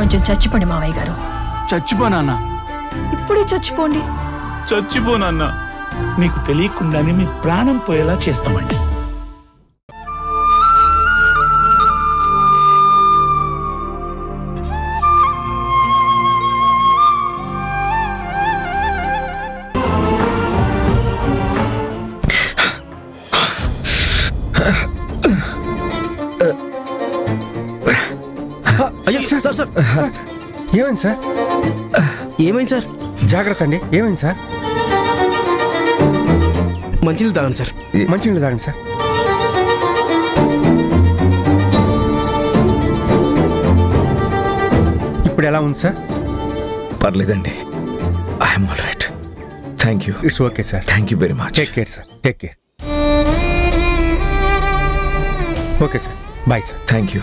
కొంచెం చచ్చిపోండి మావయ్య గారు. చచ్చిపోనా? ఇప్పుడే చచ్చిపోండి. చచ్చిపోనన్నా, మీకు తెలియకుండానే మీ ప్రాణం పోయేలా చేస్తామండి. ఏమైంది సార్? ఏమైంది సార్? జాగ్రత్త అండి. ఏమైంది సార్? మంచినీళ్ళు తాగండి సార్. మంచినీళ్ళు తాగండి సార్. ఇప్పుడు ఎలా ఉంది సార్? పర్లేదండి. I'm all right. Thank you. It's okay sir. Thank you very much. Take care sir. Take care. Okay sir. Bye sir. Thank you.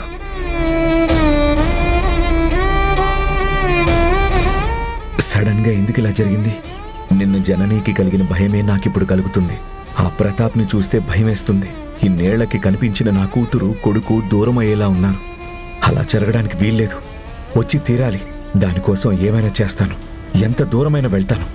Sudden గా ఎందుకు ఇలా జరిగింది? నిన్న జననీకి కలిగిన భయమే నాకిప్పుడు కలుగుతుంది. ఆ ప్రతాప్ని చూస్తే భయమేస్తుంది. ఇన్నేళ్లకి కనిపించిన నా కూతురు కొడుకు దూరం అయ్యేలా ఉన్నారు. అలా జరగడానికి వీల్లేదు. వచ్చి తీరాలి. దానికోసం ఏమైనా చేస్తాను. ఎంత దూరమైనా వెళ్తాను.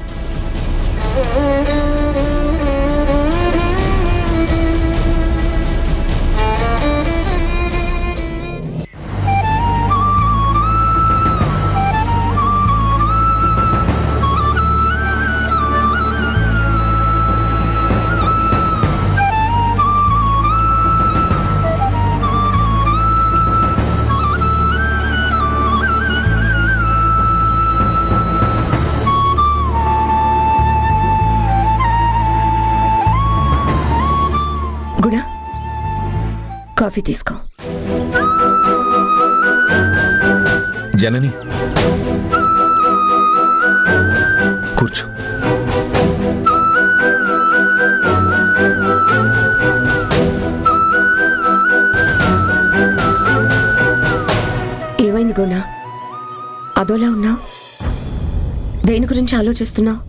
గుణ, కాఫీ తీసుకో. జనని కూర్చో. ఏమైంది గుణ? అదోలా ఉన్నావు? దేని గురించి ఆలోచిస్తున్నావు?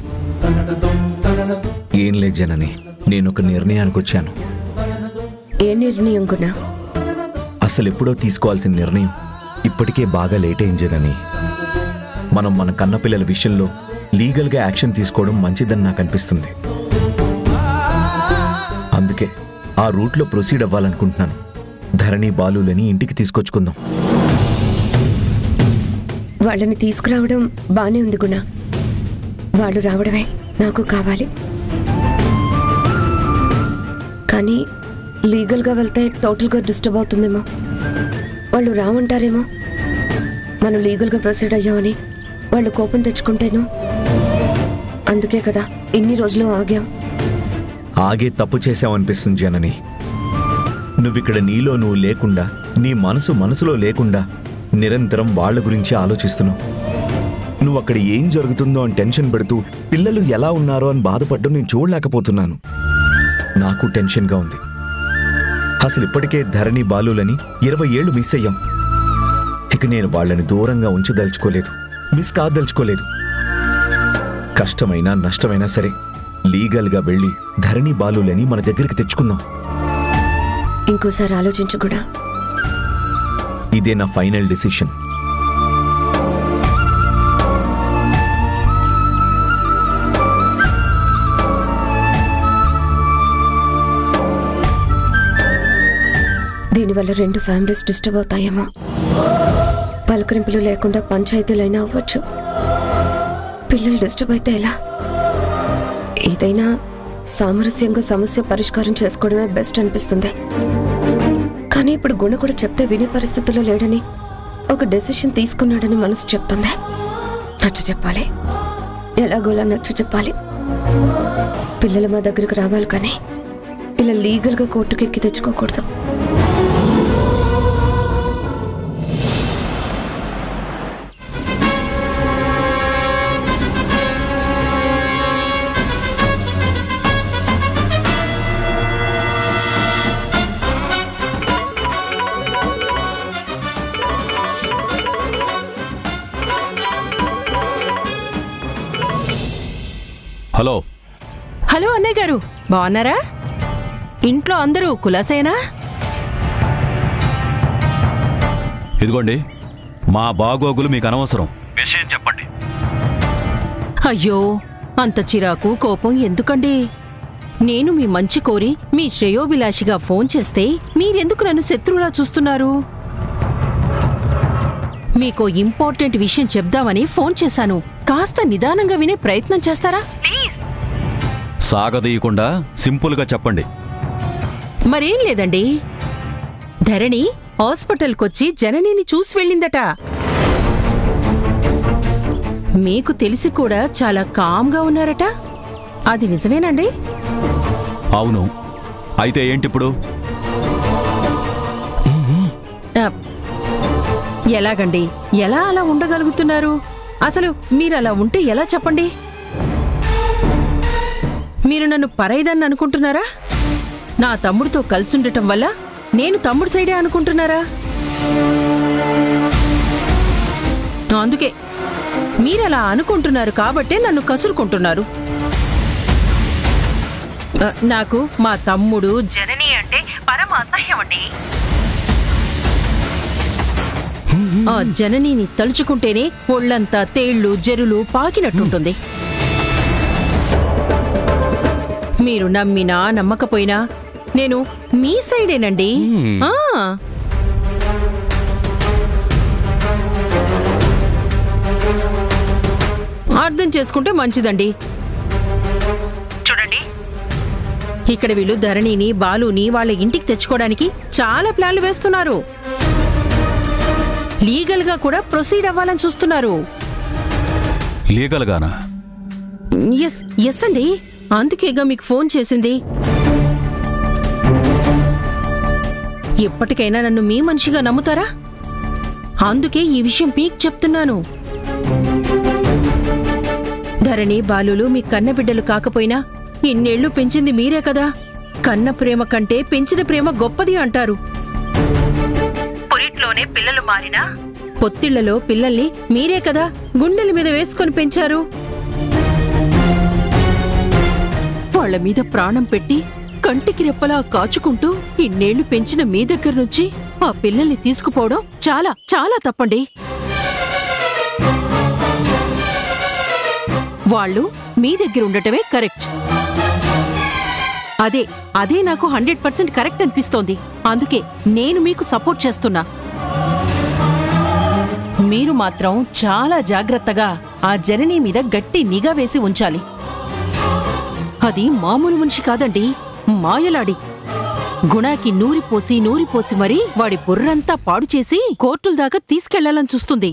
ఏం లేదు జనని, నేనొక నిర్ణయానికి వచ్చాను. ఏ నిర్ణయం గుణ? అసలెప్పుడో తీసుకోవాల్సిన నిర్ణయం ఇప్పటికే బాగా లేట్ అయిందని. మనం మన కన్నపిల్లల విషయంలో లీగల్గా యాక్షన్ తీసుకోవడం మంచిదని నాకు అనిపిస్తుంది. అందుకే ఆ రూట్లో ప్రొసీడ్ అవ్వాలనుకుంటున్నాను. ధరణి బాలులని ఇంటికి తీసుకొచ్చుకుందాం. వాళ్ళని తీసుకురావడం బానే ఉంది గుణ. వాళ్ళు రావడమే నాకు కావాలి. కానీ లీగల్గా వెళ్తే టోటల్గా డిస్టర్బ్ అవుతుందేమో. వాళ్ళు రావంటారేమో. మనం లీగల్గా ప్రొసీడ్ అయ్యామని వాళ్ళు కోపం తెచ్చుకుంటేను. అందుకే కదా ఇన్ని రోజులు ఆగాం. ఆగే తప్పు చేశావనిపిస్తుంది జనని. నువ్విక్కడ నీలో నువ్వు లేకుండా, నీ మనసులో లేకుండా నిరంతరం వాళ్ళ గురించి ఆలోచిస్తున్నావు. నువ్వు అక్కడ ఏం జరుగుతుందో అని టెన్షన్ పెడుతూ పిల్లలు ఎలా ఉన్నారో అని బాధపడ్డం నేను చూడలేకపోతున్నాను. నాకు టెన్షన్గా ఉంది. అసలు ఇప్పటికే ధరణి బాలులని 20 ఏళ్లు మిస్ అయ్యాం. ఇక నేను వాళ్ళని దూరంగా ఉంచదలుచుకోలేదు, మిస్ కాదలుచుకోలేదు. కష్టమైనా నష్టమైనా సరే లీగల్గా వెళ్ళి ధరణి బాలులని మన దగ్గరికి తెచ్చుకుందాం. ఇంకోసారి ఆలోచించు కూడా. ఇదే నా ఫైనల్ డెసిషన్. దీనివల్ల 2 ఫ్యామిలీస్ డిస్టర్బ్ అవుతాయేమో. పలకరింపులు లేకుండా పంచాయతీలైనా అవ్వచ్చు. పిల్లలు డిస్టర్బ్ అయితే ఎలా? ఏదైనా సామరస్యంగా సమస్య పరిష్కారం చేసుకోవడమే బెస్ట్ అనిపిస్తుంది. కానీ ఇప్పుడు గుణ కూడా చెప్తే వినే పరిస్థితుల్లో లేడని, ఒక డెసిషన్ తీసుకున్నాడని మనసు చెప్తుంది. నచ్చ చెప్పాలి, ఎలాగోలా నచ్చ చెప్పాలి. పిల్లలు మా దగ్గరకు రావాలి, కానీ ఇలా లీగల్గా కోర్టుకి ఎక్కి తెచ్చుకోకూడదు. హలో. హలో అన్నయ్య గారు, బాగున్నారా? ఇంట్లో అందరూ కులాసేనా? ఇదిగోండి, మా బాగోగులు మీకు అనవసరం. విషయం చెప్పండి. అయ్యో అంత చిరాకు కోపం ఎందుకండి? నేను మీ మంచి కోరి మీ శ్రేయోభిలాషిగా ఫోన్ చేస్తే మీరెందుకు నన్ను శత్రువులా చూస్తున్నారు? మీకో ఇంపార్టెంట్ విషయం చెప్దామని ఫోన్ చేశాను. కాస్త నిదానంగా వినే ప్రయత్నం చేస్తారా? సాగదీయకుండా సింపుల్గా చెప్పండి. మరేం లేదండి, ధరణి హాస్పిటల్కొచ్చి జననిని చూసి వెళ్ళిందట. మీకు తెలిసి కూడా చాలా కామ్గా ఉన్నారట. అది నిజమేనండి? అవును. అయితే ఏంటిప్పుడు? ఎలాగండి? ఎలా అలా ఉండగలుగుతున్నారు? అసలు మీరలా ఉంటే ఎలా చెప్పండి? మీరు నన్ను పరైదాన్ని అనుకుంటున్నారా? నా తమ్ముడితో కలిసుండటం వల్ల నేను తమ్ముడు సైడే అనుకుంటున్నారా? అందుకే మీరలా అనుకుంటున్నారు కాబట్టే నన్ను కసురుకుంటున్నారు. నాకు మా తమ్ముడు జనని అంటే పరమ అసహ్యం అండి. ఆ జననిని తలుచుకుంటేనే ఒళ్ళంతా తేళ్లు జరులు పాకినట్టుంటుంది. మీరు నమ్మినా నమ్మకపోయినా నేను మీ సైడేనండి. అర్థం చేసుకుంటే మంచిదండి. చూడండి, ఇక్కడ వీళ్ళు ధరణిని బాలుని వాళ్ళ ఇంటికి తెచ్చుకోవడానికి చాలా ప్లాన్లు వేస్తున్నారు. లీగల్గా కూడా ప్రొసీడ్ అవ్వాలని చూస్తున్నారు. లీగల్గానా? ఎస్ అండి, అందుకేగా మీకు ఫోన్ చేసింది. ఎప్పటికైనా నన్ను మీ మనిషిగా నమ్ముతారా? అందుకే ఈ విషయం మీకు చెప్తున్నాను. ధరణి బాలులు మీ కన్నబిడ్డలు కాకపోయినా ఇన్నేళ్లు పెంచింది మీరే కదా. కన్న ప్రేమ కంటే పెంచిన ప్రేమ గొప్పది అంటారు. పొరిట్లోనే పిల్లలు మారినా పొత్తిళ్లలో పిల్లల్ని మీరే కదా గుండెల మీద వేసుకొని పెంచారు. వాళ్ల మీద ప్రాణం పెట్టి కంటికి రెప్పలా కాచుకుంటూ ఇన్నేళ్లు పెంచిన మీ దగ్గర నుంచి ఆ పిల్లల్ని తీసుకుపోవడం చాలా చాలా తప్పండి. వాళ్ళు మీ దగ్గర ఉండటమే కరెక్ట్. అదే నాకు 100% కరెక్ట్ అనిపిస్తోంది. అందుకే నేను మీకు సపోర్ట్ చేస్తున్నా. మీరు మాత్రం చాలా జాగ్రత్తగా ఆ జనని మీద గట్టి నిఘా వేసి ఉంచాలి. అది మామూలు మనిషి కాదండి, మాయలాడి. గుణాకి నూరిపోసి మరీ వాడి బుర్రంతా పాడు చేసి కోర్టుల దాకా తీసుకెళ్లాలని చూస్తుంది.